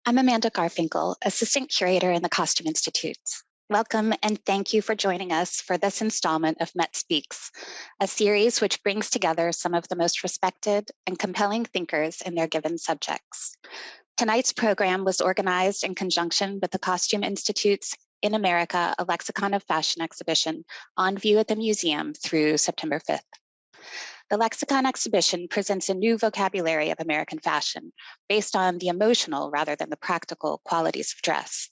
I'm Amanda Garfinkel, Assistant Curator in the Costume Institute. Welcome and thank you for joining us for this installment of Met Speaks, a series which brings together some of the most respected and compelling thinkers in their given subjects. Tonight's program was organized in conjunction with the Costume Institute's In America, a Lexicon of Fashion exhibition on view at the museum through September 5th. The Lexicon exhibition presents a new vocabulary of American fashion based on the emotional rather than the practical qualities of dress.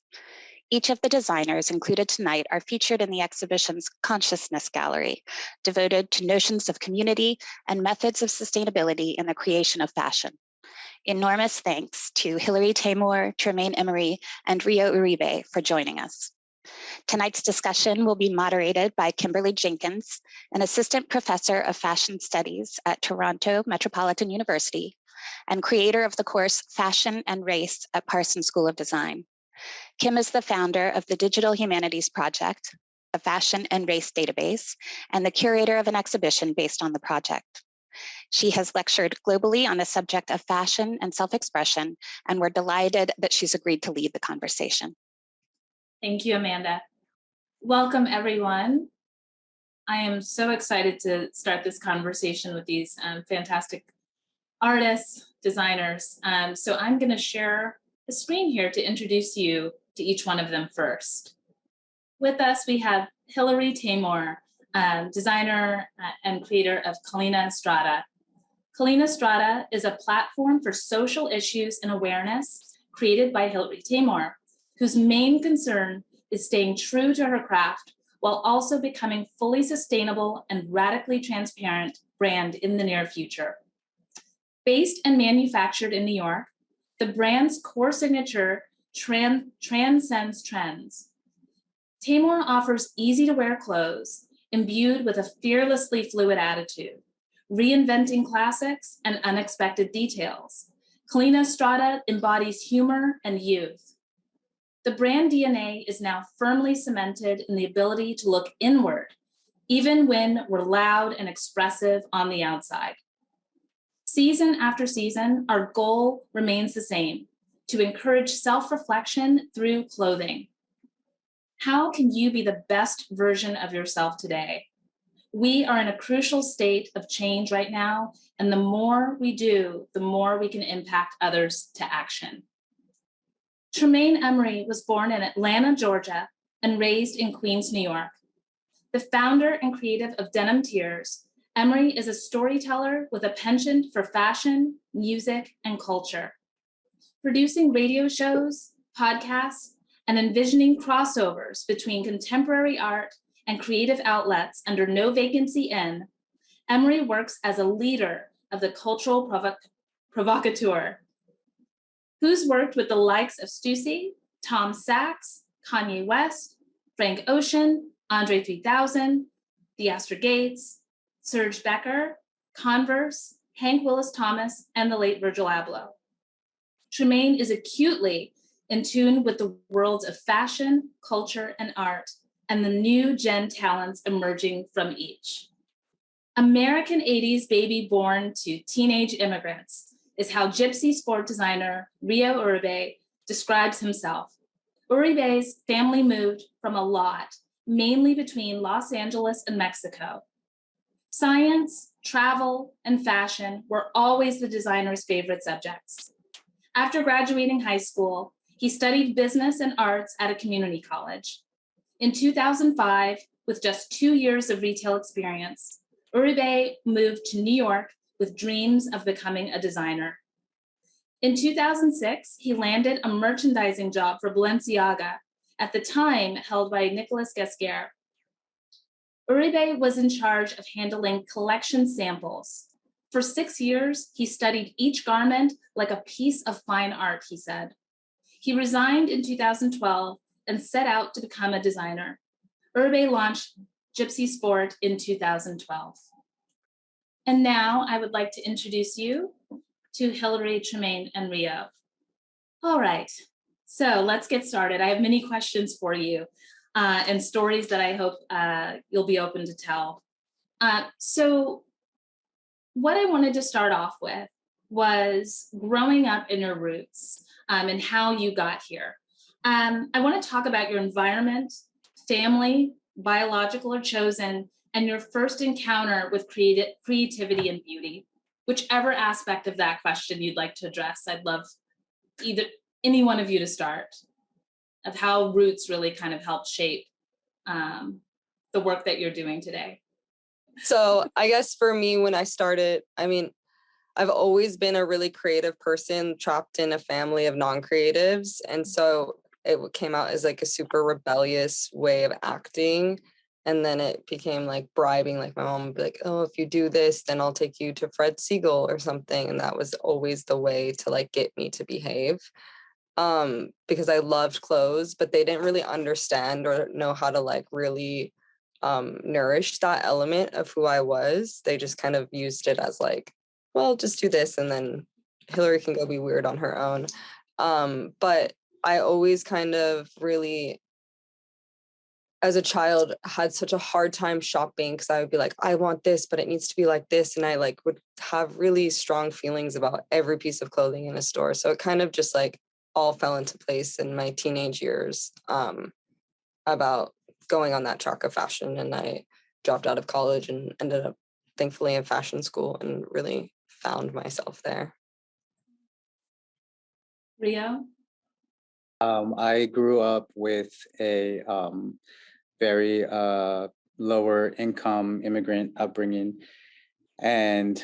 Each of the designers included tonight are featured in the exhibition's Consciousness Gallery, devoted to notions of community and methods of sustainability in the creation of fashion. Enormous thanks to Taymour, Tremaine, Emory, and Uribe for joining us. Tonight's discussion will be moderated by Kimberly Jenkins, an assistant professor of fashion studies at Toronto Metropolitan University and creator of the course Fashion and Race at Parsons School of Design. Kim is the founder of the Digital Humanities Project, a fashion and race database, and the curator of an exhibition based on the project. She has lectured globally on the subject of fashion and self-expression, and we're delighted that she's agreed to lead the conversation. Thank you, Amanda. Welcome, everyone. I am so excited to start this conversation with these fantastic artists, designers. So I'm going to share the screen here to introduce you to each one of them first. With us, we have Taymour, designer and creator of Collina and Strada. Collina Strada is a platform for social issues and awareness created by Taymour, whose main concern is staying true to her craft while also becoming fully sustainable and radically transparent brand in the near future. Based and manufactured in New York, the brand's core signature transcends trends. Taymour offers easy-to-wear clothes imbued with a fearlessly fluid attitude, reinventing classics and unexpected details. Collina Strada embodies humor and youth. The brand DNA is now firmly cemented in the ability to look inward, even when we're loud and expressive on the outside. Season after season, our goal remains the same: to encourage self-reflection through clothing. How can you be the best version of yourself today? We are in a crucial state of change right now, and the more we do, the more we can impact others to action. Tremaine Emory was born in Atlanta, Georgia, and raised in Queens, New York. The founder and creative of Denim Tears, Emory is a storyteller with a penchant for fashion, music, and culture. Producing radio shows, podcasts, and envisioning crossovers between contemporary art and creative outlets under No Vacancy Inn, Emory works as a leader of the cultural provocateur, who's worked with the likes of Stussy, Tom Sachs, Kanye West, Frank Ocean, Andre 3000, Theaster Gates, Serge Becker, Converse, Hank Willis Thomas, and the late Virgil Abloh. Tremaine is acutely in tune with the worlds of fashion, culture, and art, and the new gen talents emerging from each. American 80s baby born to teenage immigrants is how Gypsy sport designer Rio Uribe describes himself. Uribe's family moved from a lot, mainly between Los Angeles and Mexico. Science, travel, and fashion were always the designer's favorite subjects. After graduating high school, he studied business and arts at a community college. In 2005, with just 2 years of retail experience, Uribe moved to New York with dreams of becoming a designer. In 2006, he landed a merchandising job for Balenciaga, at the time held by Nicolas Ghesquière. Uribe was in charge of handling collection samples. For 6 years, he studied each garment like a piece of fine art, he said. He resigned in 2012 and set out to become a designer. Uribe launched Gypsy Sport in 2012. And now I would like to introduce you to Hilary, Tremaine, and Rio. All right, so let's get started. I have many questions for you and stories that I hope you'll be open to tell. So what I wanted to start off with was growing up in your roots and how you got here. I want to talk about your environment, family, biological or chosen, and your first encounter with creativity and beauty. Whichever aspect of that question you'd like to address, I'd love either any one of you to start, of how roots really kind of helped shape the work that you're doing today. So I guess for me, when I started, I mean, I've always been a really creative person trapped in a family of non-creatives. And so it came out as like a super rebellious way of acting. And then it became like bribing, like my mom would be like, oh, if you do this, then I'll take you to Fred Siegel or something. And that was always the way to like get me to behave. Because I loved clothes, but they didn't really understand or know how to like really nourish that element of who I was. They just kind of used it as like, well, just do this and then Hillary can go be weird on her own. But I always kind of really, as a child, had such a hard time shopping because I would be like, I want this, but it needs to be like this. And I like would have really strong feelings about every piece of clothing in a store. So it kind of just like all fell into place in my teenage years about going on that track of fashion. And I dropped out of college and ended up thankfully in fashion school and really found myself there. Rio? I grew up with a very lower income immigrant upbringing, and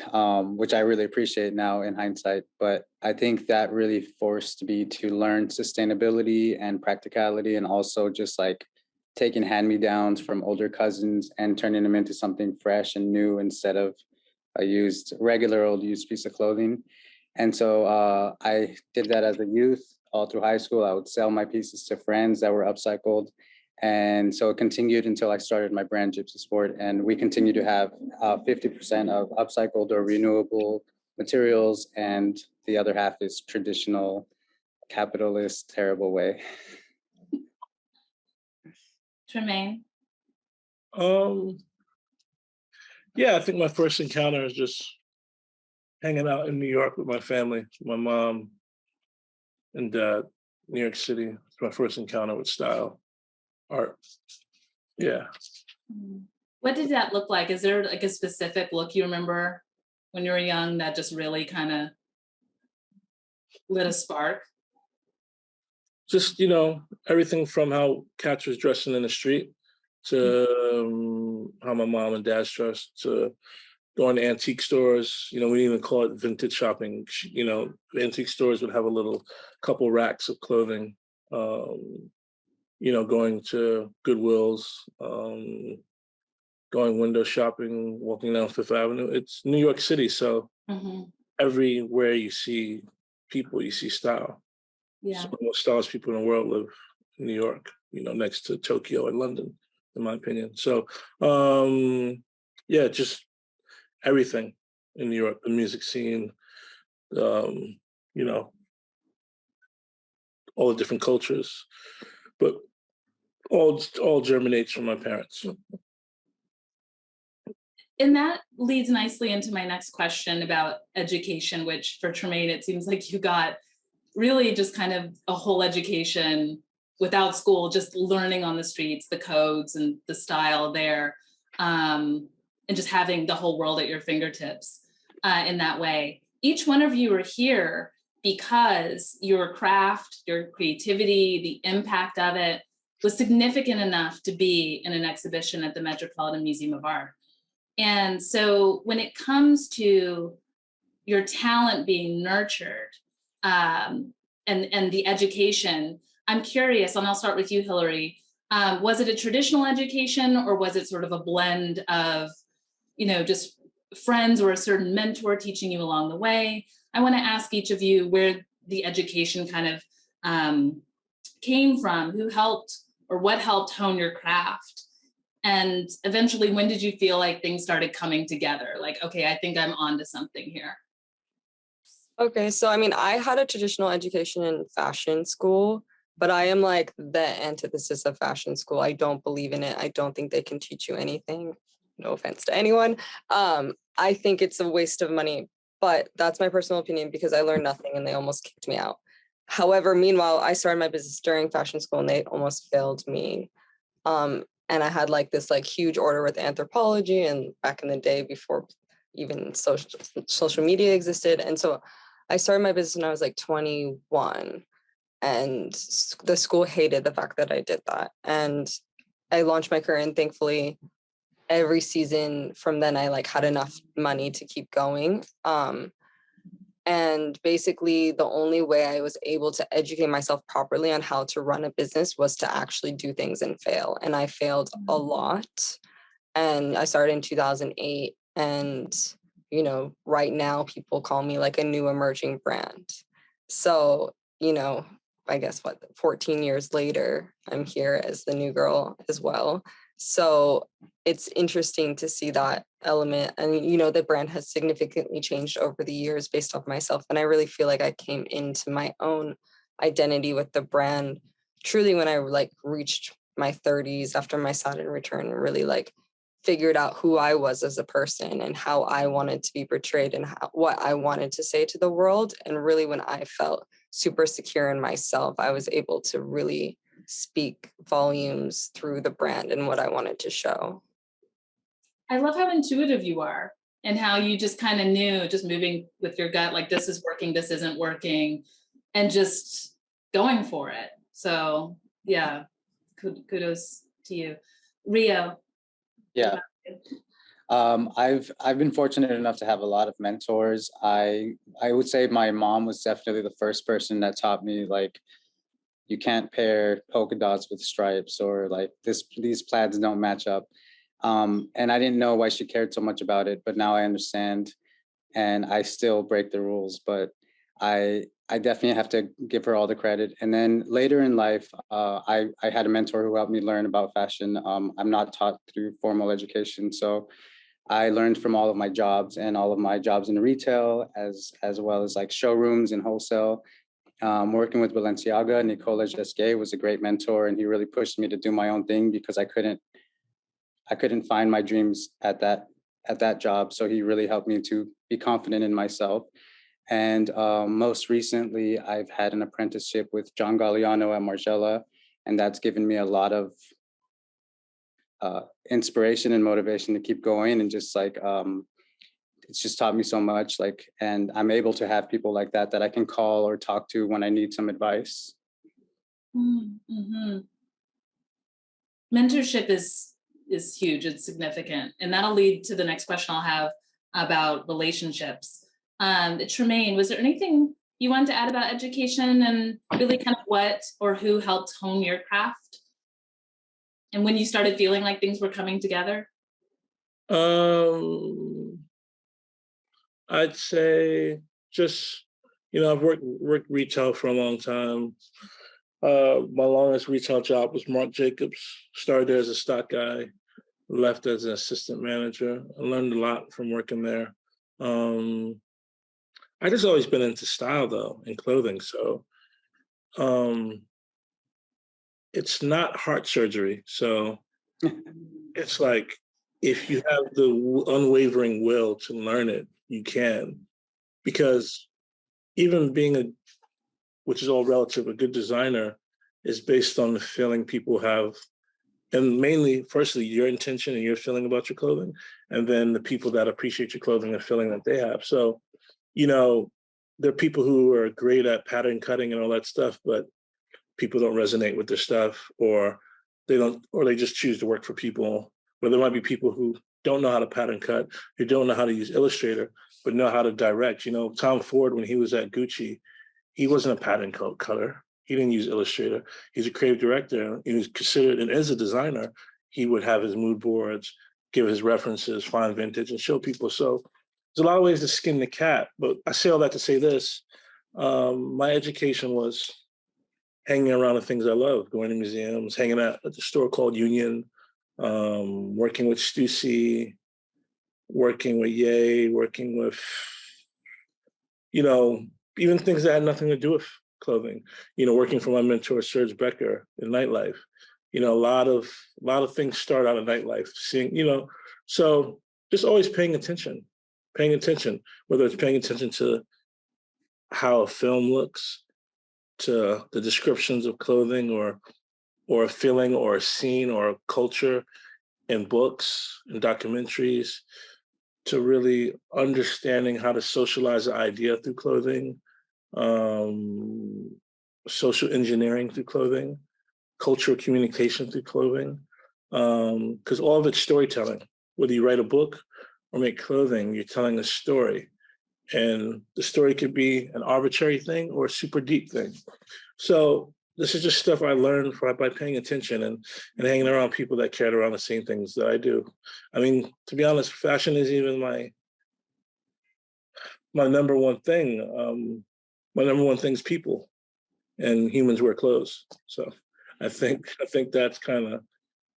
which I really appreciate now in hindsight. But I think that really forced me to learn sustainability and practicality, and also just like taking hand-me-downs from older cousins and turning them into something fresh and new instead of a regular old used piece of clothing. And so I did that as a youth. All through high school, I would sell my pieces to friends that were upcycled. And so it continued until I started my brand Gypsy Sport. And we continue to have 50% of upcycled or renewable materials. And the other half is traditional capitalist, terrible way. Tremaine? Yeah, I think my first encounter is just hanging out in New York with my family, my mom and dad, New York City. It's my first encounter with style, art. Yeah. What did that look like? Is there like a specific look you remember when you were young that just really kind of lit a spark? Just, everything from how cats was dressing in the street to how my mom and dad's dressed to going to antique stores. We didn't even call it vintage shopping. Antique stores would have a little couple racks of clothing. Going to Goodwills, going window shopping, walking down Fifth Avenue. It's New York City, so everywhere you see people, you see style. Yeah. Some of the most stylish people in the world live in New York, next to Tokyo and London, in my opinion. So, just everything in New York, the music scene, all the different cultures, but all germinates from my parents. And that leads nicely into my next question about education, which for Tremaine, it seems like you got really just kind of a whole education without school, just learning on the streets, the codes and the style there, and just having the whole world at your fingertips in that way. Each one of you are here because your craft, your creativity, the impact of it was significant enough to be in an exhibition at the Metropolitan Museum of Art. And so when it comes to your talent being nurtured and the education, I'm curious, and I'll start with you, Hillary. Was it a traditional education or was it sort of a blend of, just friends or a certain mentor teaching you along the way? I want to ask each of you where the education kind of came from, who helped or what helped hone your craft. And eventually, when did you feel like things started coming together? Like, okay, I think I'm onto something here. Okay, so I had a traditional education in fashion school, but I am like the antithesis of fashion school. I don't believe in it. I don't think they can teach you anything. No offense to anyone. I think it's a waste of money, but that's my personal opinion because I learned nothing and they almost kicked me out. However, meanwhile, I started my business during fashion school and they almost failed me. And I had like this like huge order with Anthropologie and back in the day before even social media existed. And so I started my business when I was like 21, and the school hated the fact that I did that. And I launched my career, and thankfully every season from then I like had enough money to keep going. And basically the only way I was able to educate myself properly on how to run a business was to actually do things and fail. And I failed a lot. And I started in 2008. And, you know, right now people call me like a new emerging brand. So, you know, I guess 14 years later, I'm here as the new girl as well. So it's interesting to see that element. And, you know, the brand has significantly changed over the years based off myself. And I really feel like I came into my own identity with the brand truly when I like reached my 30s after my Saturn return, and really like figured out who I was as a person and how I wanted to be portrayed and what I wanted to say to the world. And really when I felt super secure in myself, I was able to really speak volumes through the brand and what I wanted to show. I love how intuitive you are and how you just kind of knew, just moving with your gut, like this is working, this isn't working, and just going for it. So yeah, kudos to you. Rio. Yeah. I've been fortunate enough to have a lot of mentors. I would say my mom was definitely the first person that taught me like you can't pair polka dots with stripes, or like these plaids don't match up. And I didn't know why she cared so much about it, but now I understand, and I still break the rules, but I definitely have to give her all the credit. And then later in life, I had a mentor who helped me learn about fashion. I'm not taught through formal education, so I learned from all of my jobs, and all of my jobs in retail, as well as like showrooms and wholesale. Working with Balenciaga, Nicola Jesquet was a great mentor, and he really pushed me to do my own thing because I couldn't find my dreams at that job. So he really helped me to be confident in myself. And most recently, I've had an apprenticeship with John Galliano at Margiela, and that's given me a lot of inspiration and motivation to keep going, and just like it's just taught me so much. Like, and I'm able to have people like that I can call or talk to when I need some advice. Mm-hmm. Mentorship is huge. It's significant, and that'll lead to the next question I'll have about relationships. Tremaine, was there anything you wanted to add about education and really kind of what or who helped hone your craft? And when you started feeling like things were coming together? I'd say just, you know, I've worked retail for a long time. My longest retail job was Marc Jacobs. Started there as a stock guy, left as an assistant manager. I learned a lot from working there. I just always been into style though, and clothing. So it's not heart surgery. So it's like, if you have the unwavering will to learn it, you can. Because even being which is all relative, a good designer is based on the feeling people have. And mainly, firstly, your intention and your feeling about your clothing, and then the people that appreciate your clothing and feeling that they have. So, you know, there are people who are great at pattern cutting and all that stuff, but people don't resonate with their stuff, or they just choose to work for people. But there might be people who don't know how to pattern cut, who don't know how to use Illustrator, but know how to direct. You know, Tom Ford, when he was at Gucci, he wasn't a pattern cutter. He didn't use Illustrator. He's a creative director. He was considered, and as a designer, he would have his mood boards, give his references, find vintage, and show people. So there's a lot of ways to skin the cat. But I say all that to say this: my education was hanging around the things I love, going to museums, hanging out at the store called Union, working with Stussy, working with Ye, working with, you know, even things that had nothing to do with clothing, you know, working for my mentor, Serge Becker, in nightlife. You know, a lot of things start out of nightlife, seeing, you know, so just always paying attention. paying attention, whether it's paying attention to how a film looks, to the descriptions of clothing or a feeling or a scene or a culture in books and documentaries, to really understanding how to socialize the idea through clothing, social engineering through clothing, cultural communication through clothing, because all of it's storytelling. Whether you write a book or make clothing, you're telling a story. And the story could be an arbitrary thing or a super deep thing. So this is just stuff I learned by paying attention and hanging around people that cared around the same things that I do. I mean, to be honest, fashion is even my number one thing. My number one thing is people, and humans wear clothes. So I think that's kind of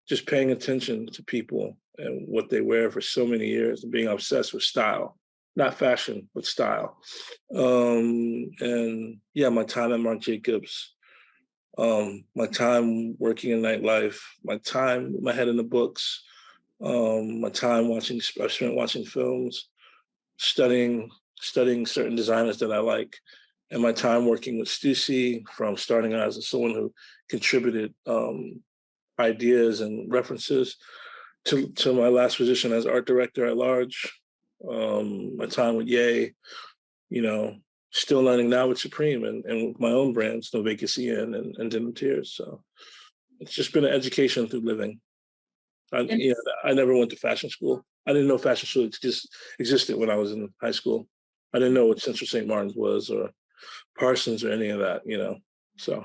just paying attention to people and what they wear for so many years and being obsessed with style, not fashion, but style. And yeah, my time at Marc Jacobs, my time working in nightlife, my time with my head in the books, my time I spent watching films, studying certain designers that I like, and my time working with Stussy, from starting out as someone who contributed ideas and references to my last position as art director at large. My time with Ye, still learning now with Supreme and with my own brands, No Vacancy Inn and Denim Tears. So it's just been an education through living. I never went to fashion school. I didn't know fashion school existed when I was in high school. I didn't know what Central St. Martin's was or Parsons or any of that, so.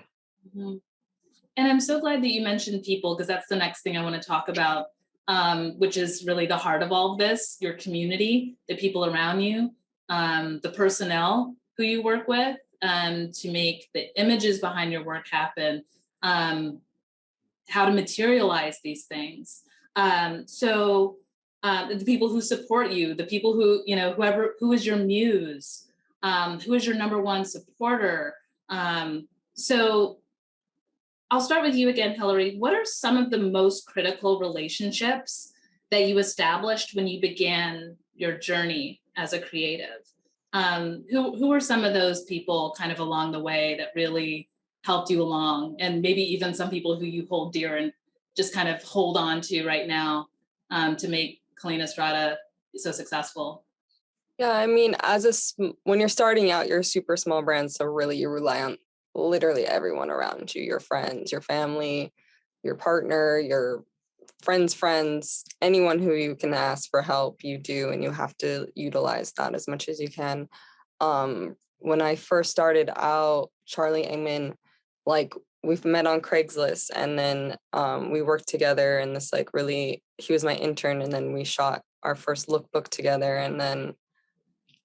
Mm-hmm. And I'm so glad that you mentioned people, because that's the next thing I want to talk about, which is really the heart of all of this, your community, the people around you, the personnel who you work with, to make the images behind your work happen, how to materialize these things. So the people who support you, the people who, who is your muse, who is your number one supporter. So I'll start with you again, Hillary. What are some of the most critical relationships that you established when you began your journey as a creative? Who are some of those people kind of along the way that really helped you along, and maybe even some people who you hold dear and just kind of hold on to right now to make Collina Strada so successful? Yeah, I mean, when you're starting out, you're a super small brand, so really you rely on literally everyone around you, your friends, your family, your partner, your friends, anyone who you can ask for help, you do, and you have to utilize that as much as you can. When I first started out, Charlie Engman, like, we've met on Craigslist, and then we worked together in this, like, really, he was my intern, and then we shot our first lookbook together, and then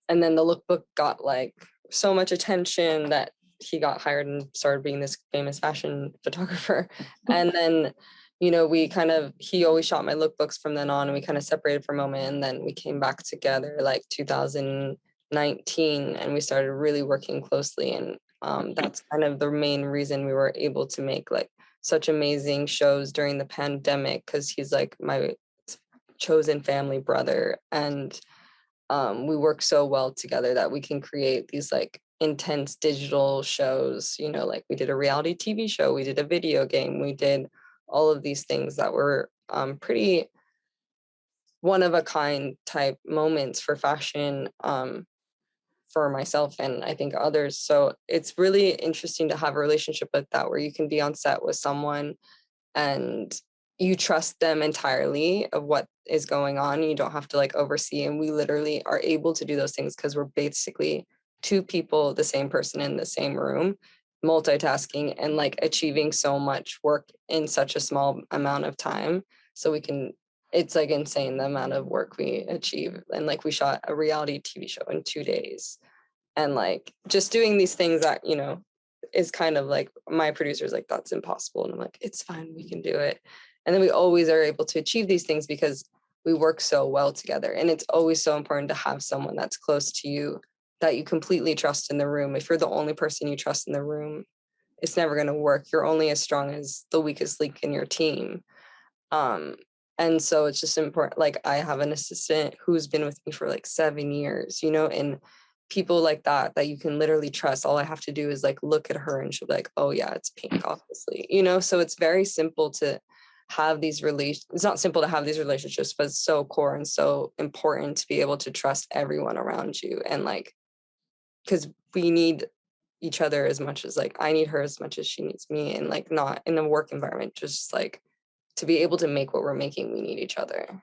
the lookbook got like so much attention that he got hired and started being this famous fashion photographer. And then, he always shot my lookbooks from then on, and we kind of separated for a moment, and then we came back together like 2019, and we started really working closely. And that's kind of the main reason we were able to make like such amazing shows during the pandemic, because he's like my chosen family brother, and we work so well together that we can create these like intense digital shows, like we did a reality TV show, we did a video game, we did all of these things that were pretty one of a kind type moments for fashion, for myself and I think others. So it's really interesting to have a relationship like that, where you can be on set with someone and you trust them entirely of what is going on. You don't have to like oversee. And we literally are able to do those things because we're basically two people, the same person in the same room, multitasking and like achieving so much work in such a small amount of time. So it's like insane the amount of work we achieve. And like we shot a reality TV show in 2 days. And like just doing these things that, is kind of like, my producer's like, that's impossible. And I'm like, it's fine, we can do it. And then we always are able to achieve these things because we work so well together. And it's always so important to have someone that's close to you that you completely trust in the room. If you're the only person you trust in the room, it's never going to work. You're only as strong as the weakest link in your team. And so it's just important. Like, I have an assistant who's been with me for like 7 years, you know, and people like that you can literally trust. All I have to do is like look at her and she'll be like, oh yeah, it's pink, obviously, you know. So it's very simple to have these it's not simple to have these relationships, but it's so core and so important to be able to trust everyone around you. And like, because we need each other as much as, like, I need her as much as she needs me. And like, not in a work environment, just like to be able to make what we're making, we need each other.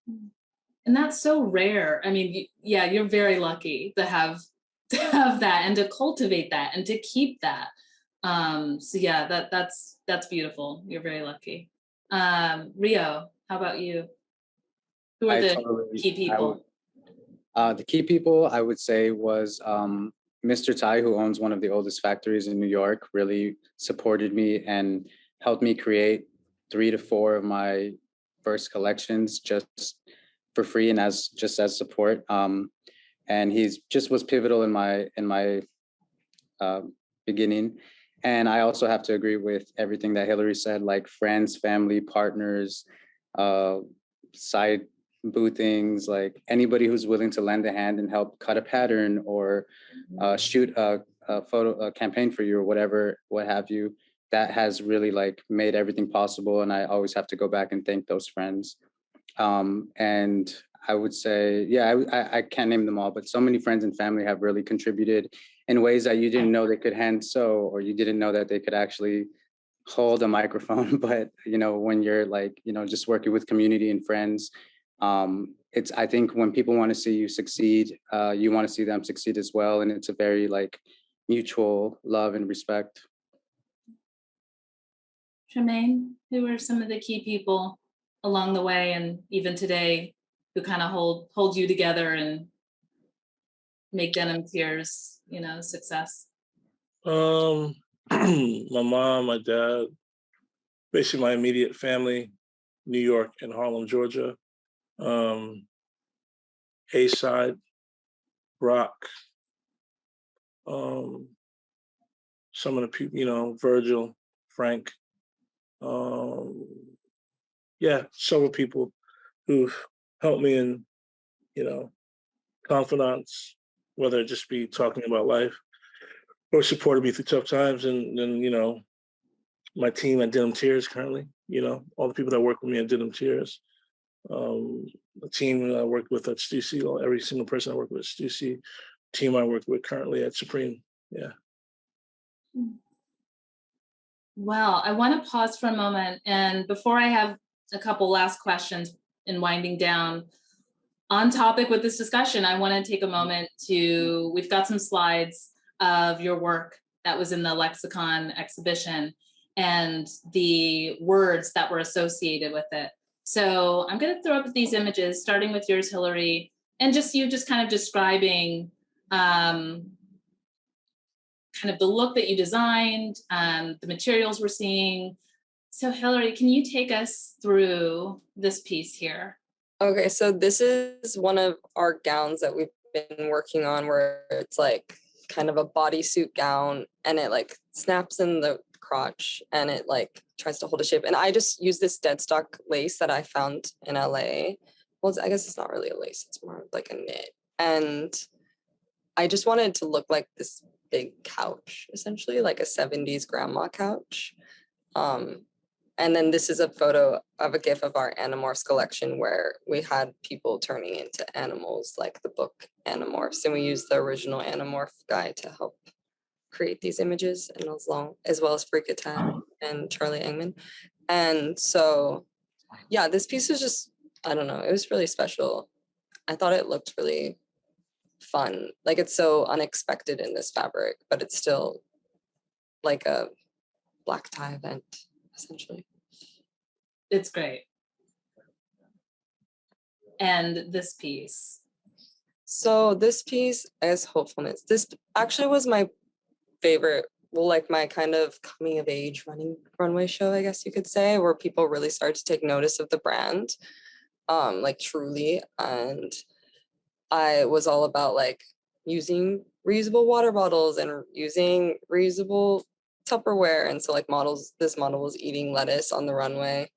And that's so rare. I mean, yeah, you're very lucky to have that and to cultivate that and to keep that. So yeah, that's beautiful. You're very lucky. Rio, how about you? Who are the key people? The key people I would say was Mr. Tai, who owns one of the oldest factories in New York, really supported me and helped me create 3 to 4 of my first collections just for free and as support. And he's just was pivotal in my beginning. And I also have to agree with everything that Hillary said, like friends, family, partners, side boothings, like anybody who's willing to lend a hand and help cut a pattern or shoot a photo campaign for you or whatever, what have you, that has really like made everything possible. And I always have to go back and thank those friends. And I would say, yeah, I can't name them all, but so many friends and family have really contributed in ways that you didn't know they could hand sew, or you didn't know that they could actually hold a microphone. But, you know, when you're like, you know, just working with community and friends, it's, I think when people want to see you succeed, you want to see them succeed as well. And it's a very like mutual love and respect. Tremaine, who are some of the key people along the way and even today who kind of hold you together and make Denim Tears, you know, success? My mom, my dad, basically my immediate family, New York and Harlem, Georgia. A-side, Rock, some of the people, you know, Virgil, Frank, yeah, several people who've helped me in, you know, confidants, whether it just be talking about life or supported me through tough times. And then, you know, my team at Denim Tears currently, you know, all the people that work with me at Denim Tears, the team I worked with at Stussy, every single person I worked with at Stussy, team I work with currently at Supreme. Yeah. Well, I want to pause for a moment. And before I have a couple last questions in winding down, on topic with this discussion, I want to take a moment to, we've got some slides of your work that was in the Lexicon exhibition and the words that were associated with it. So I'm going to throw up these images, starting with yours, Hillary, and just you just kind of describing kind of the look that you designed, the materials we're seeing. So Hillary, can you take us through this piece here? Okay, so this is one of our gowns that we've been working on, where it's like kind of a bodysuit gown and it like snaps in the crotch and it like tries to hold a shape. And I just use this dead stock lace that I found in LA. Well, I guess it's not really a lace, it's more like a knit. And I just wanted to look like this big couch, essentially like a 70s grandma couch. And then this is a photo of a GIF of our Animorphs collection where we had people turning into animals, like the book Animorphs, and we used the original Animorph guy to help create these images, and as well as Freaka Tat and Charlie Engman. And so, yeah, this piece was just, I don't know, it was really special. I thought it looked really fun. Like, it's so unexpected in this fabric, but it's still like a black tie event, essentially. It's great. And this piece. So this piece is Hopefulness. This actually was my favorite, well, like my kind of coming of age runway show, I guess you could say, where people really started to take notice of the brand, like truly. And I was all about like using reusable water bottles and using reusable Tupperware. And so like this model was eating lettuce on the runway.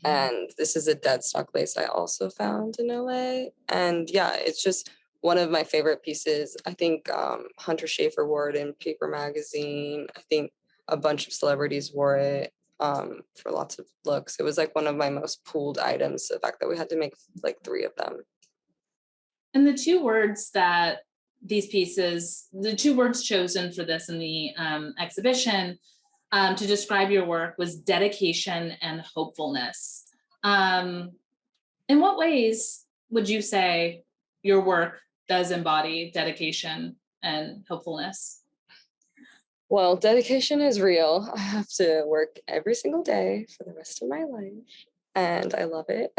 And this is a dead stock lace I also found in LA. And yeah, it's just one of my favorite pieces. I think Hunter Schafer wore it in Paper Magazine. I think a bunch of celebrities wore it for lots of looks. It was like one of my most pooled items, the fact that we had to make like 3 of them. And the 2 words that these pieces, the 2 words chosen for this in the exhibition to describe your work was dedication and hopefulness. In what ways would you say your work does embody dedication and hopefulness? Well, dedication is real. I have to work every single day for the rest of my life, and I love it.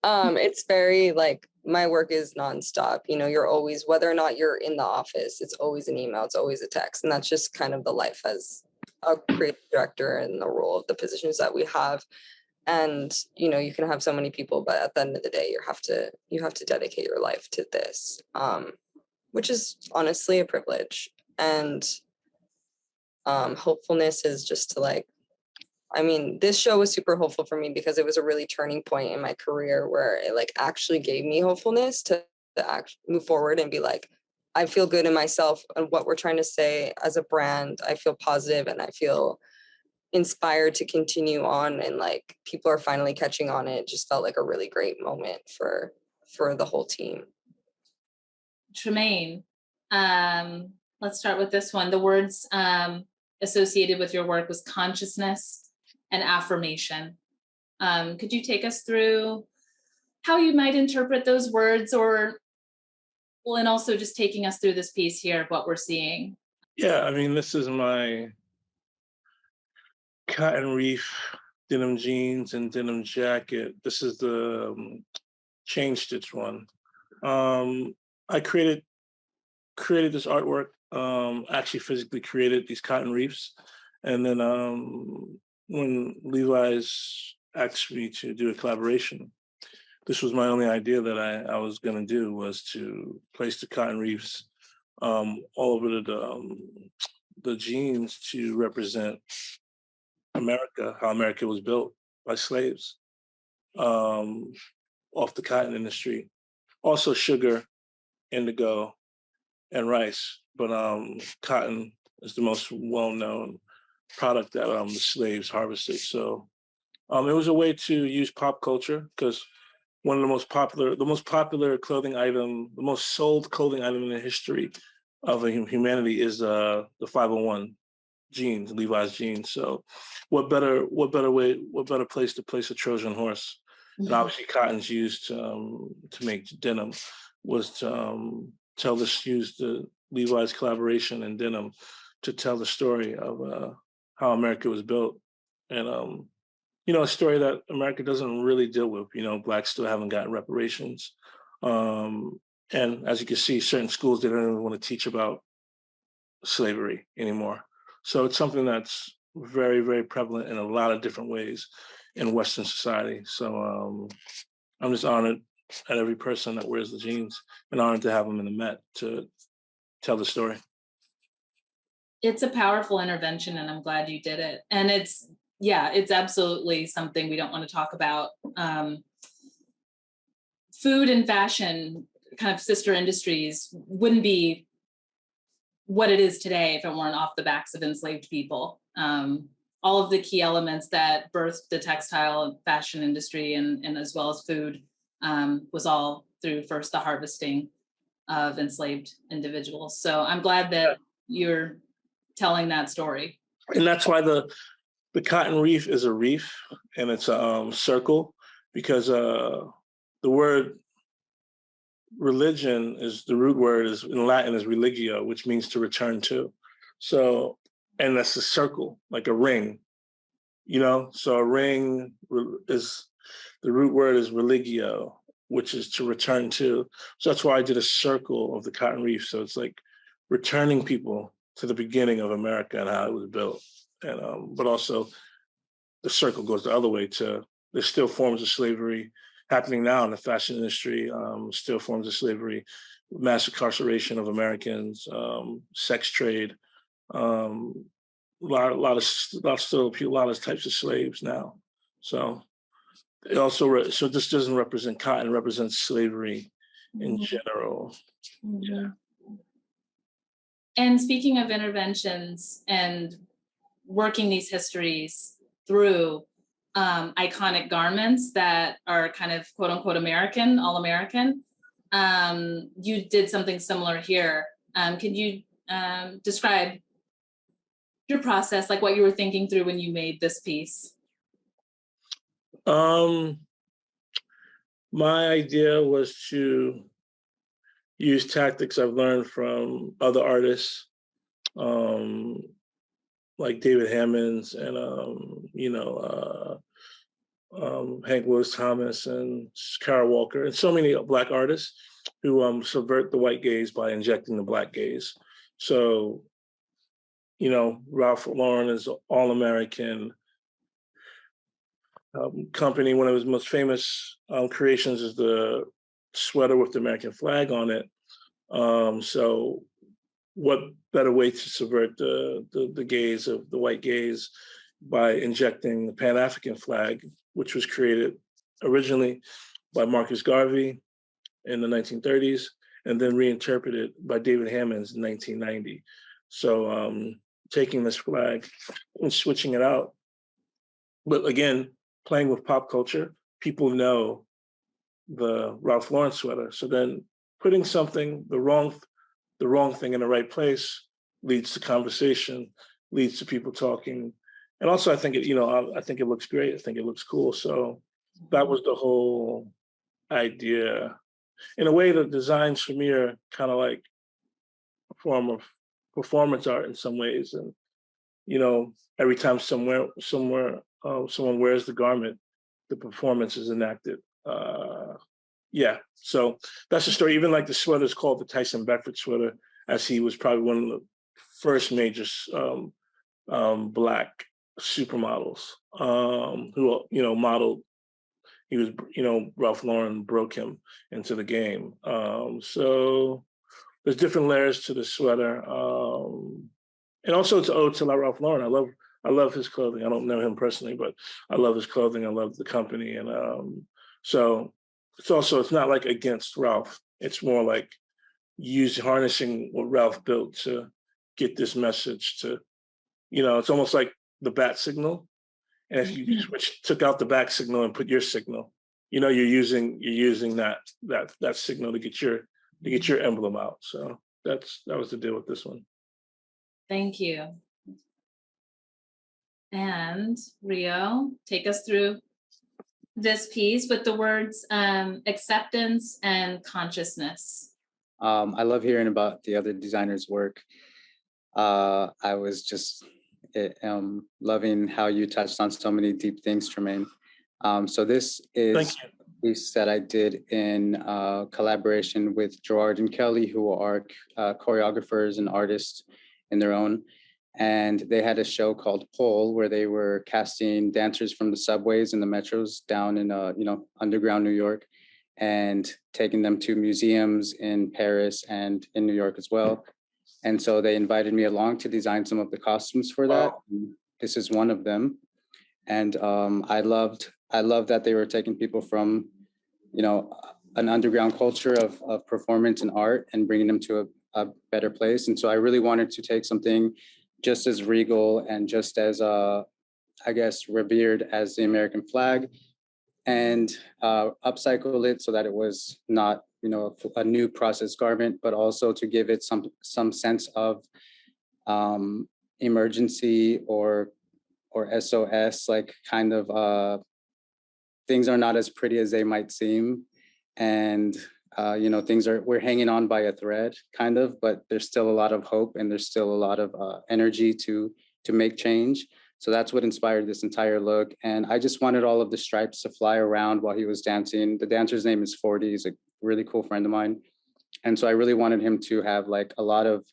It's very like my work is nonstop. You know, you're always, whether or not you're in the office, it's always an email, it's always a text, and that's just kind of the life as a creative director and the role of the positions that we have. And you know, you can have so many people, but at the end of the day, you have to dedicate your life to this, which is honestly a privilege. And hopefulness is just to like, I mean, this show was super hopeful for me because it was a really turning point in my career where it like actually gave me hopefulness to move forward and be like, I feel good in myself and what we're trying to say as a brand. I feel positive and I feel inspired to continue on, and like people are finally catching on. It just felt like a really great moment for the whole team. Tremaine, let's start with this one. The words associated with your work was consciousness and affirmation. Could you take us through how you might interpret those words, or, well, and also just taking us through this piece here of what we're seeing? Yeah, I mean, this is my cotton reef denim jeans and denim jacket. This is the chain stitch one. I created this artwork, actually physically created these cotton reefs. And then when Levi's asked me to do a collaboration, this was my only idea that I was going to do, was to place the cotton reefs all over the jeans to represent America, how America was built by slaves off the cotton industry. Also sugar, indigo, and rice, but cotton is the most well-known product that the slaves harvested. So it was a way to use pop culture, because one of the most popular clothing item, the most sold clothing item in the history of humanity is the 501 jeans, Levi's jeans. So what better place to place a Trojan horse? And obviously cotton's used to make denim, was to use the Levi's collaboration and denim to tell the story of how America was built. And you know, a story that America doesn't really deal with. You know, Blacks still haven't gotten reparations. And as you can see, certain schools, they don't even want to teach about slavery anymore. So it's something that's very, very prevalent in a lot of different ways in Western society. So I'm just honored at every person that wears the jeans, and honored to have them in the Met to tell the story. It's a powerful intervention, and I'm glad you did it. And it's absolutely something we don't want to talk about. Food and fashion, kind of sister industries, wouldn't be what it is today if it weren't off the backs of enslaved people. All of the key elements that birthed the textile and fashion industry, and as well as food, was all through first the harvesting of enslaved individuals. So I'm glad that you're telling that story. And that's why the cotton reef is a reef, and it's a circle, because the word religion is, the root word is in Latin is religio, which means to return to. So, and that's a circle, like a ring, you know? So a ring is, the root word is religio, which is to return to. So that's why I did a circle of the cotton reef. So it's like returning people to the beginning of America and how it was built. And but also the circle goes the other way to, there's still forms of slavery happening now in the fashion industry, still forms of slavery, mass incarceration of Americans, sex trade, a lot of types of slaves now. So it also, so this doesn't represent cotton, it represents slavery in Mhm. general. Mhm. Yeah. And speaking of interventions and working these histories through iconic garments that are kind of quote unquote American, all American, you did something similar here. Could you describe your process, like what you were thinking through when you made this piece? My idea was to use tactics I've learned from other artists, like David Hammonds and Hank Willis Thomas and Kara Walker, and so many Black artists who subvert the white gaze by injecting the Black gaze. So, Ralph Lauren is all American company. One of his most famous creations is the sweater with the American flag on it. So what better way to subvert the gaze of the white gaze by injecting the Pan-African flag, which was created originally by Marcus Garvey in the 1930s, and then reinterpreted by David Hammonds in 1990. So taking this flag and switching it out. But again, playing with pop culture, people know the Ralph Lauren sweater. So then putting something, the wrong thing in the right place leads to conversation, leads to people talking. And also I think I think it looks great. I think it looks cool. So that was the whole idea. In a way, the designs for me are kind of like a form of performance art in some ways. And, every time someone wears the garment, the performance is enacted. Yeah, so that's the story. Even like the sweater is called the Tyson Beckford sweater, as he was probably one of the first major Black supermodels who modeled. He was, Ralph Lauren broke him into the game. So there's different layers to the sweater, and also it's an ode to Ralph Lauren. I love his clothing. I don't know him personally, but I love his clothing. I love the company, and so it's not like against Ralph. It's more like harnessing what Ralph built to get this message to, it's almost like the bat signal. And if you took out the back signal and put your signal, you're using that signal to get your emblem out. So that was the deal with this one. Thank you. And Rio, take us through this piece with the words acceptance and consciousness. I love hearing about the other designers' work. I was just loving how you touched on so many deep things, Tremaine. So this is a piece that I did in collaboration with Gerard and Kelly, who are choreographers and artists in their own. And they had a show called Pole, where they were casting dancers from the subways and the metros down in underground New York, and taking them to museums in Paris and in New York as well. And so they invited me along to design some of the costumes for that. Wow. This is one of them. And I loved that they were taking people from, an underground culture of performance and art and bringing them to a better place. And so I really wanted to take something just as regal and just as, revered as the American flag, and upcycle it so that it was not, a new processed garment, but also to give it some sense of emergency or SOS, like kind of things are not as pretty as they might seem. And, we're hanging on by a thread kind of, but there's still a lot of hope and there's still a lot of energy to make change. So that's what inspired this entire look. And I just wanted all of the stripes to fly around while he was dancing. The dancer's name is 40. He's a really cool friend of mine. And so I really wanted him to have like a lot of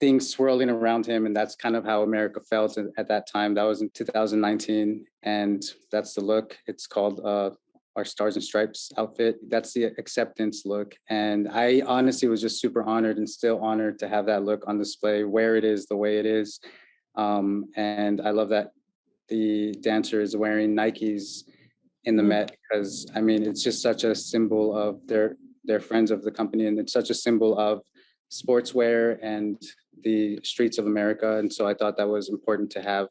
things swirling around him. And that's kind of how America felt at that time. That was in 2019. And that's the look. It's called our Stars and Stripes outfit. That's the acceptance look. And I honestly was just super honored and still honored to have that look on display, where it is, the way it is. And I love that the dancer is wearing Nikes in the Met, because I mean, it's just such a symbol of they're friends of the company, and it's such a symbol of sportswear and the streets of America. And so I thought that was important to have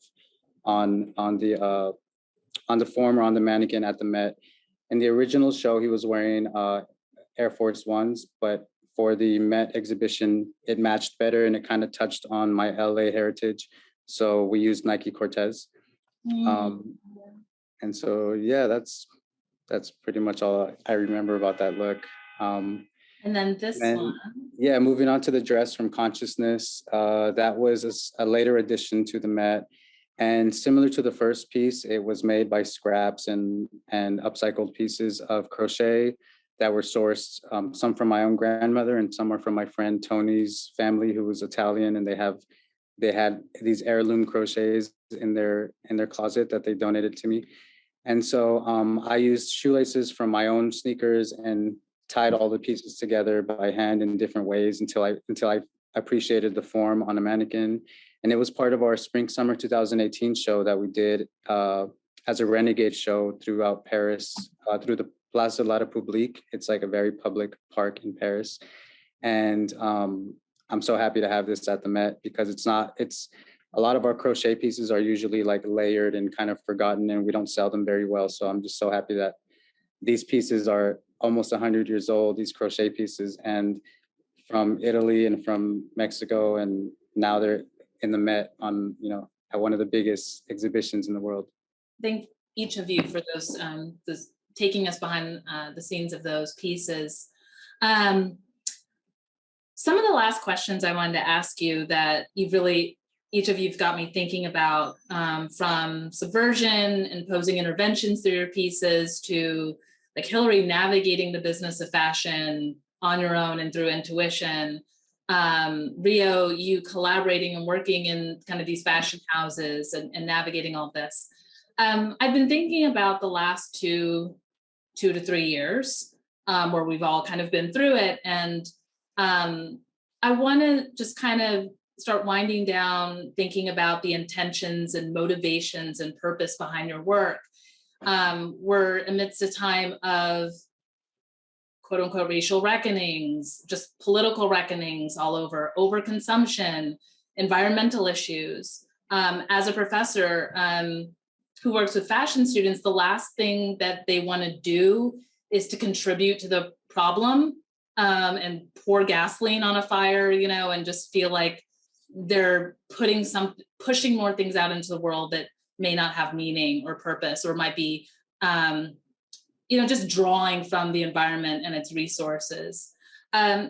on the form or on the mannequin at the Met. In the original show, he was wearing Air Force Ones, but for the Met exhibition, it matched better and it kind of touched on my LA heritage. So we used Nike Cortez. And so, yeah, that's pretty much all I remember about that look. And then this one. Yeah, moving on to the dress from Consciousness. That was a later addition to the Met. And similar to the first piece, it was made by scraps and upcycled pieces of crochet that were sourced, some from my own grandmother and some are from my friend Tony's family, who was Italian, and they had these heirloom crochets in their closet that they donated to me. And so I used shoelaces from my own sneakers and tied all the pieces together by hand in different ways until I appreciated the form on a mannequin. And it was part of our spring summer 2018 show that we did as a renegade show throughout Paris, through the Place de la République. It's like a very public park in Paris. And I'm so happy to have this at the Met, because it's a lot of our crochet pieces are usually like layered and kind of forgotten, and we don't sell them very well. So I'm just so happy that these pieces are almost 100 years old, these crochet pieces, and from Italy and from Mexico, and now they're in the Met on, at one of the biggest exhibitions in the world. Thank each of you for those taking us behind the scenes of those pieces. Some of the last questions I wanted to ask you that each of you've got me thinking about, from subversion, imposing interventions through your pieces, to like Hillary navigating the business of fashion on your own and through intuition. Rio, you collaborating and working in kind of these fashion houses and navigating all this. I've been thinking about the last two to 3 years, where we've all kind of been through it. And I want to just kind of start winding down, thinking about the intentions and motivations and purpose behind your work. We're amidst a time of quote unquote racial reckonings, just political reckonings all over, overconsumption, environmental issues. As a professor who works with fashion students, the last thing that they want to do is to contribute to the problem and pour gasoline on a fire, and just feel like they're pushing more things out into the world that may not have meaning or purpose, or might be, just drawing from the environment and its resources.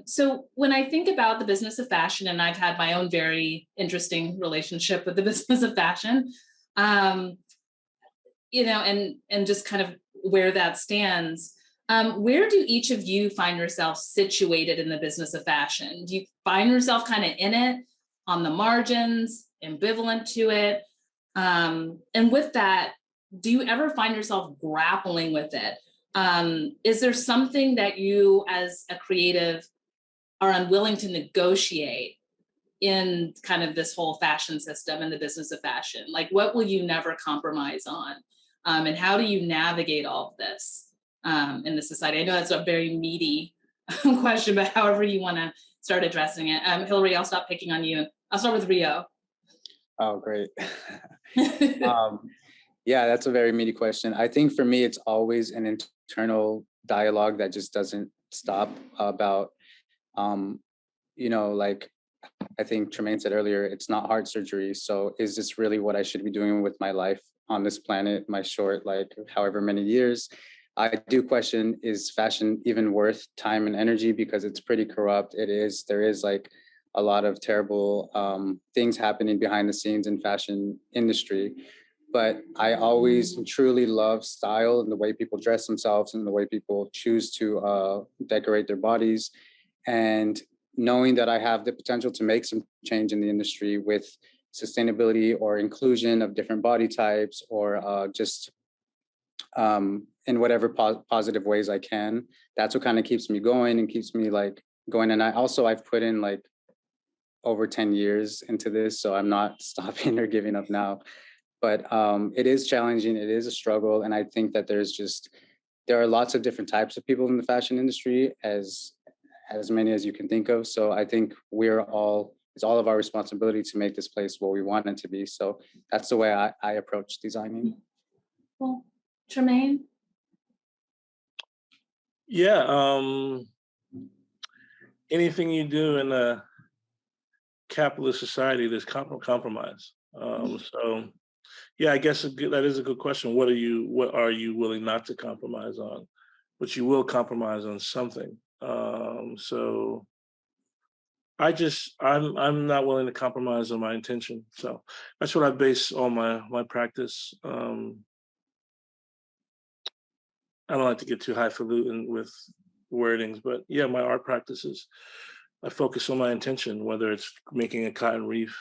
So when I think about the business of fashion, and I've had my own very interesting relationship with the business of fashion, and just kind of where that stands, where do each of you find yourself situated in the business of fashion? Do you find yourself kind of in it, on the margins, ambivalent to it? And with that, do you ever find yourself grappling with it? Is there something that you as a creative are unwilling to negotiate in kind of this whole fashion system and the business of fashion? Like, what will you never compromise on? And how do you navigate all of this in the society? I know that's a very meaty question, but however you want to start addressing it. Hillary, I'll stop picking on you. I'll start with Rio. Oh, great. Yeah, that's a very meaty question. I think for me, it's always an internal dialogue that just doesn't stop about, like I think Tremaine said earlier, it's not heart surgery. So is this really what I should be doing with my life on this planet, my short, however many years? I do question, is fashion even worth time and energy? Because it's pretty corrupt. There is a lot of terrible things happening behind the scenes in fashion industry. But I always truly love style and the way people dress themselves and the way people choose to decorate their bodies. And knowing that I have the potential to make some change in the industry with sustainability or inclusion of different body types, or just in whatever positive ways I can, that's what kind of keeps me going and keeps me going. And I've put in over 10 years into this, so I'm not stopping or giving up now. but it is challenging. It is a struggle, and I think that there are lots of different types of people in the fashion industry, as many as you can think of. So I think it's all of our responsibility to make this place what we want it to be. So that's the way I approach designing. Well, Tremaine? Yeah, anything you do in a capitalist society, there's compromise. So yeah, I guess that is a good question. What are you willing not to compromise on? But you will compromise on something. So I'm not willing to compromise on my intention. So that's what I base all my practice. I don't like to get too highfalutin with wordings, but yeah, my art practices, I focus on my intention, whether it's making a cotton reef,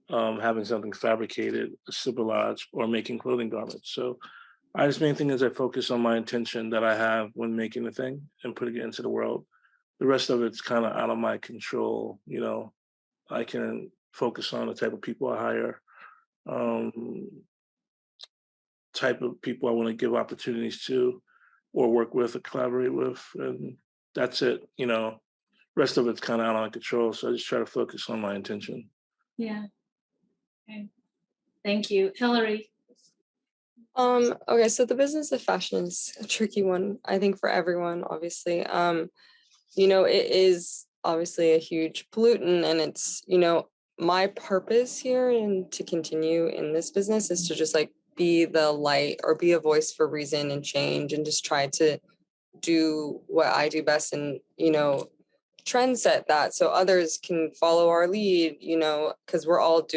having something fabricated, a assemblage, or making clothing garments. So main thing is I focus on my intention that I have when making the thing and putting it into the world. The rest of it's kind of out of my control. I can focus on the type of people I hire, type of people I want to give opportunities to, or work with or collaborate with, and that's it. Rest of it's kind of out of my control. So I just try to focus on my intention. Yeah. Okay. Thank you. Hillary? Okay, so the business of fashion is a tricky one, I think, for everyone, obviously. It is obviously a huge pollutant, and it's, my purpose here and to continue in this business is to just like be the light or be a voice for reason and change, and just try to do what I do best, and trend set that so others can follow our lead, because we're all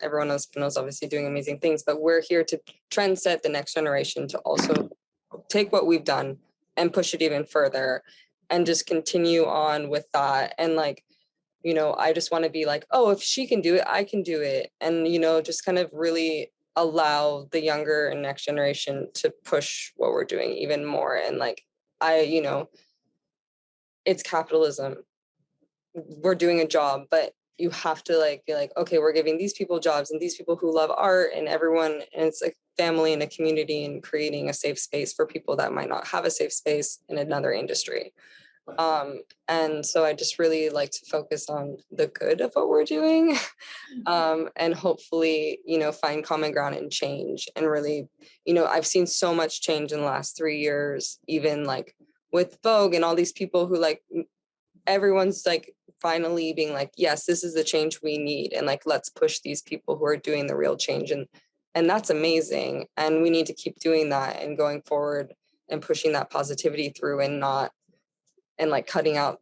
everyone knows obviously doing amazing things, but we're here to trend set the next generation to also take what we've done and push it even further and just continue on with that. And I just want to be like, oh, if she can do it, I can do it. And, just kind of really allow the younger and next generation to push what we're doing even more. And it's capitalism. We're doing a job, but you have to be like, okay, we're giving these people jobs and these people who love art and everyone, and it's a family and a community, and creating a safe space for people that might not have a safe space in another industry. And so I just really like to focus on the good of what we're doing, and hopefully, find common ground and change. And really, I've seen so much change in the last 3 years, even with Vogue and all these people who everyone's finally being like, yes, this is the change we need, and let's push these people who are doing the real change, and that's amazing. And we need to keep doing that and going forward and pushing that positivity through, and not cutting out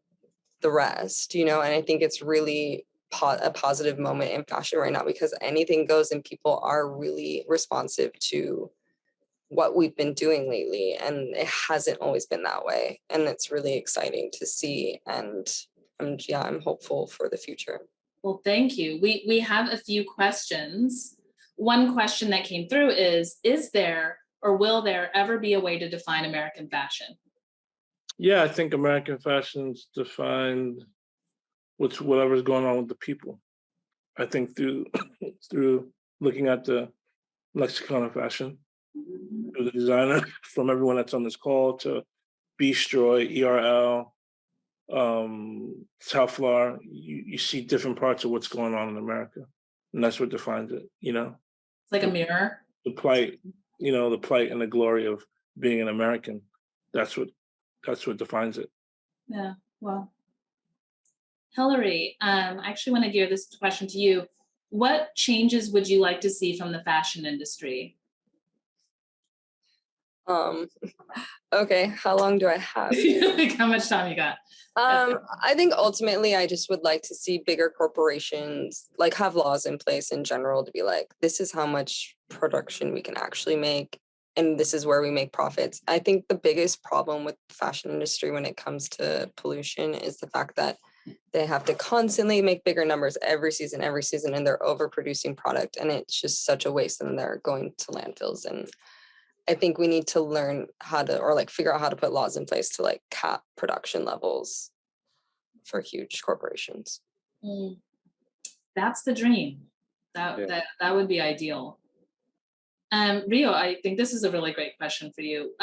the rest, and I think it's really a positive moment in fashion right now, because anything goes and people are really responsive to what we've been doing lately, and it hasn't always been that way, and it's really exciting to see. And I'm hopeful for the future. Well, thank you. We have a few questions. One question that came through is there or will there ever be a way to define American fashion? Yeah, I think American fashion's defined with whatever's going on with the people. I think through through looking at the Lexicon of Fashion, through the designer, from everyone that's on this call, to Beastroy, ERL, Telflar, you see different parts of what's going on in America, and that's what defines it. It's like a mirror. The plight, the plight and the glory of being an American. That's what defines it. Yeah. Well, Hillary, I actually want to gear this question to you. What changes would you like to see from the fashion industry? Okay, how long do I have? How much time you got? I think ultimately I just would like to see bigger corporations have laws in place in general to be like, this is how much production we can actually make, and this is where we make profits. I think the biggest problem with the fashion industry when it comes to pollution is the fact that they have to constantly make bigger numbers every season, and they're overproducing product, and it's just such a waste, and they're going to landfills. And I think we need to learn how to, or figure out how to put laws in place to cap production levels for huge corporations. That's the dream. That would be ideal. Rio, I think this is a really great question for you.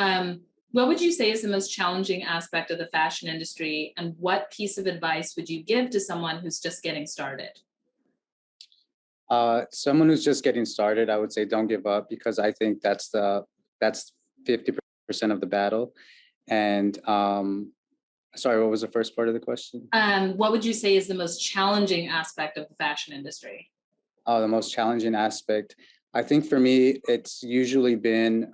What would you say is the most challenging aspect of the fashion industry, and what piece of advice would you give to someone who's just getting started? Someone who's just getting started, I would say don't give up, because I think that's 50% of the battle. And sorry, what was the first part of the question? What would you say is the most challenging aspect of the fashion industry? Oh, the most challenging aspect. I think for me, it's usually been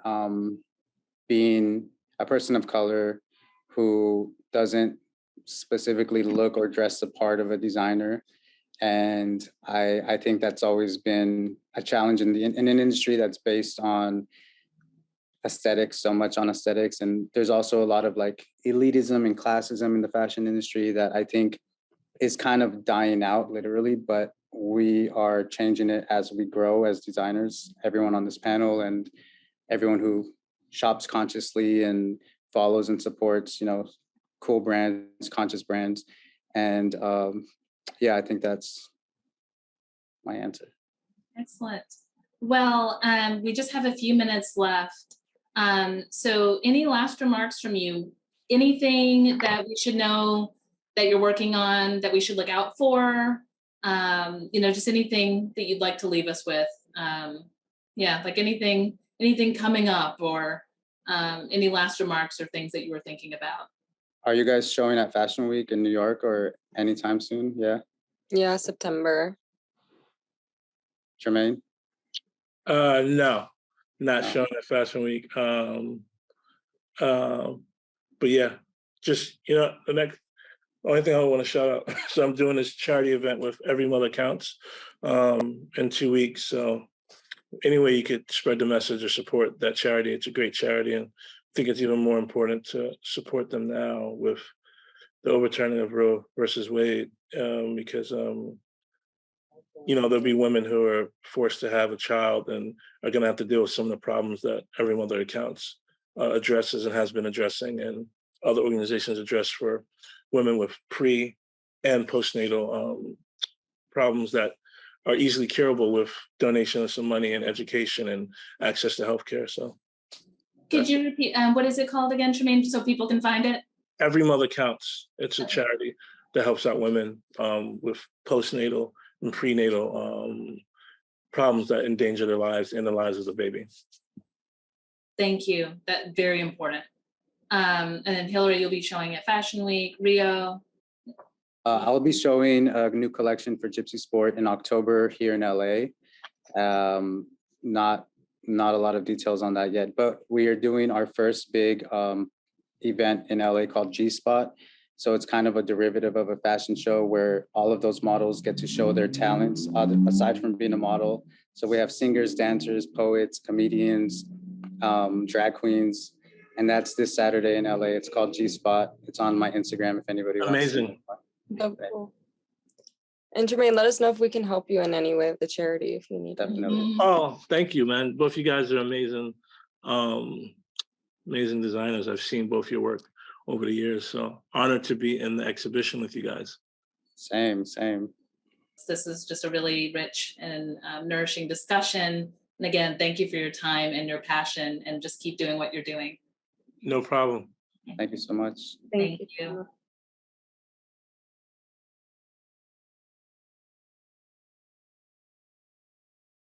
being a person of color who doesn't specifically look or dress the part of a designer. And I think that's always been a challenge in an industry that's based on aesthetics, so much on aesthetics. And there's also a lot of like elitism and classism in the fashion industry that I think is kind of dying out literally, but we are changing it as we grow as designers, everyone on this panel and everyone who shops consciously and follows and supports, cool brands, conscious brands. And yeah, I think that's my answer. Excellent. Well, we just have a few minutes left. So any last remarks from you? Anything that we should know that you're working on that we should look out for? Just anything that you'd like to leave us with. Like anything coming up, or any last remarks or things that you were thinking about. Are you guys showing at Fashion Week in New York or anytime soon? Yeah. Yeah, September. Tremaine? No, not Oh. showing at Fashion Week. But yeah, just the only thing I want to shout out. So I'm doing this charity event with Every Mother Counts in 2 weeks. So any way you could spread the message or support that charity, it's a great charity, and I think it's even more important to support them now with the overturning of Roe versus Wade, because there'll be women who are forced to have a child and are going to have to deal with some of the problems that Every Mother Accounts addresses and has been addressing, and other organizations address for women with pre and postnatal problems that are easily curable with donation of some money and education and access to healthcare. So, could you repeat what is it called again, Tremaine, so people can find it? Every Mother Counts. It's a charity that helps out women with postnatal and prenatal problems that endanger their lives and the lives of the baby. Thank you. That's very important. And then Hillary, you'll be showing at Fashion Week. Rio? I'll be showing a new collection for Gypsy Sport in October here in LA. Not a lot of details on that yet, but we are doing our first big event in LA called G-Spot. So it's kind of a derivative of a fashion show where all of those models get to show their talents aside from being a model. So we have singers, dancers, poets, comedians, drag queens, and that's this Saturday in LA. It's called G-Spot. It's on my Instagram if anybody wants to. Amazing. Oh, cool. And Tremaine, let us know if we can help you in any way with the charity if you need it. Definitely. Oh, thank you, man. Both you guys are amazing, amazing designers. I've seen both your work over the years, so honored to be in the exhibition with you guys. Same. This is just a really rich and nourishing discussion. And again, thank you for your time and your passion, and just keep doing what you're doing. No problem. Thank you so much. Thank you.